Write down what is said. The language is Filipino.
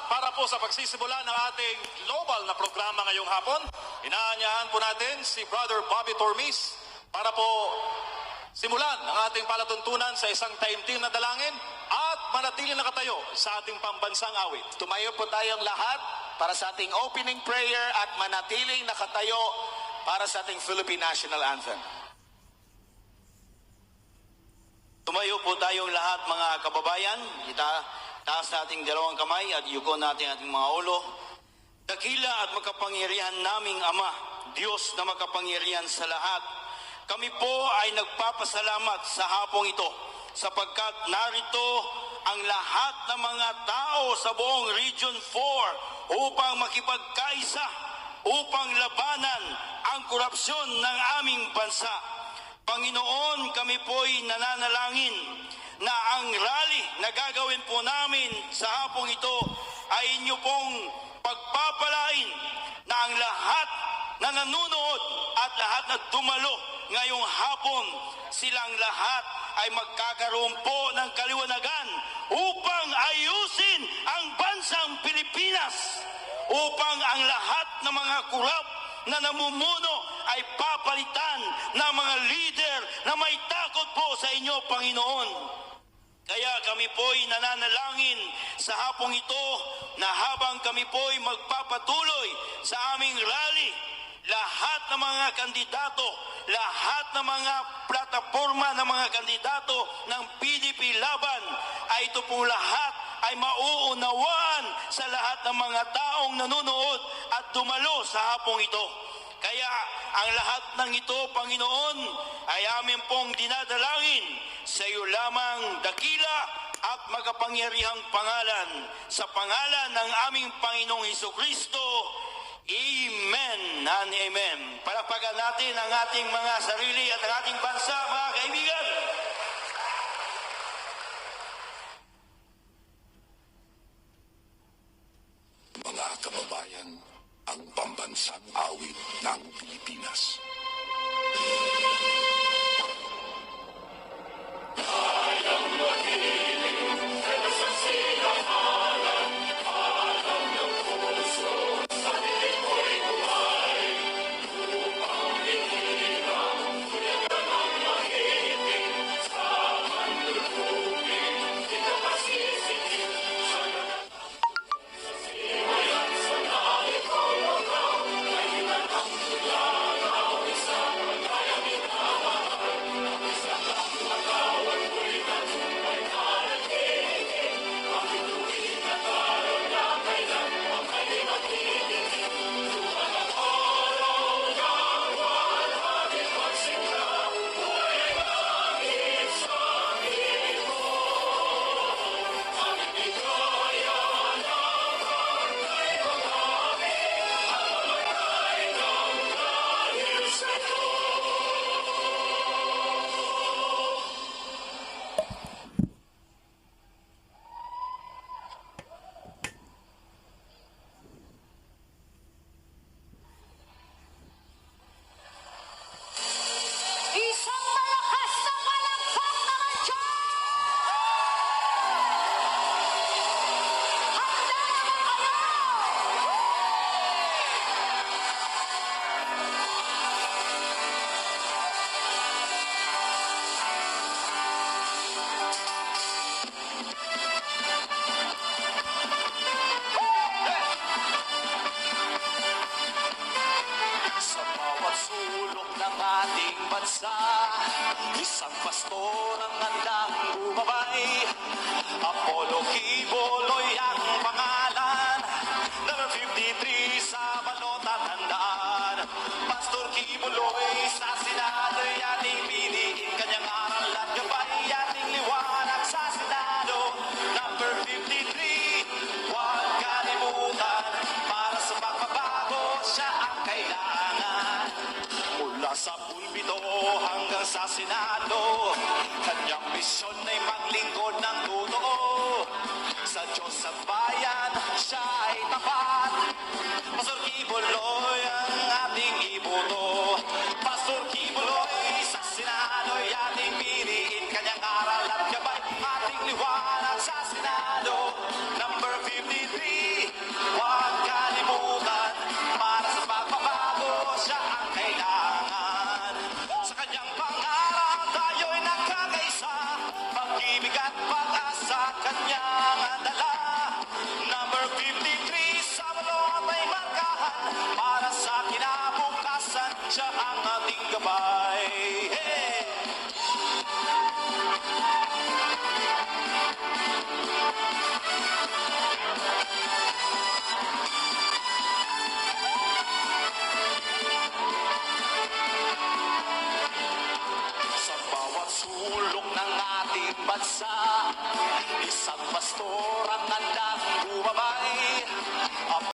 para po sa pagsisimula ng ating global na programa ngayong hapon, inaanyahan po natin si Brother Bobby Tormis para po simulan ang ating palatuntunan sa isang taimtim na dalangin at manatiling nakatayo sa ating pambansang awit. Tumayo po tayong lahat para sa ating opening prayer at manatiling nakatayo para sa ating Philippine National Anthem. Tumayo po tayong lahat mga kababayan. Taas nating dalawang kamay at yuko natin ating mga ulo. Dakila at makapangyarihan naming Ama, Diyos na makapangyarihan sa lahat, kami po ay nagpapasalamat sa hapong ito sapagkat narito ang lahat ng mga tao sa buong Region 4 upang makipagkaisa, upang labanan ang korupsyon ng aming bansa. Panginoon, kami po'y nananalangin na ang rally na gagawin po namin sa hapong ito ay inyo pong pagpapalain na ang lahat na nanunood at lahat na dumalo ngayong hapon, silang lahat ay magkakaroon po ng kaliwanagan upang ayusin ang bansang Pilipinas, upang ang lahat ng mga kurap na namumuno ay papalitan ng mga leader na may takot po sa inyo, Panginoon. Kaya kami po'y nananalangin sa hapong ito na habang kami po'y magpapatuloy sa aming rally, lahat ng mga kandidato, lahat ng mga plataforma ng mga kandidato ng PDP Laban, ay ito pong lahat ay mauunawaan sa lahat ng mga taong nanonood at dumalo sa hapong ito. Kaya ang lahat ng ito, Panginoon, ay amin pong dinadalangin sa iyo lamang dakila at makapangyarihang pangalan, sa pangalan ng aming Panginoong Hesukristo. Amen and amen. Palakpakan natin ang ating mga sarili at ang ating bansa, mga kaibigan. Mga kababayan, ang pambansang awit ng Pilipinas. Isang malakas na palakpak naman dyan! Handa naman kayo! Sa bawat sulok ng ating bansa, isang pastor ang handang bumabay. Apollo Quiboloy ang pangalan, number 53 sa balota tandaan. Pastor Quiboloy sa Senado ating piliin, kanyang aral at gabay ating liwanag sa Senado. Number 53, huwag kalimutan, para sa pagbabago siya ang kailangan. Mula sa pulpito hanggang sa Senado, kanyang misyon ay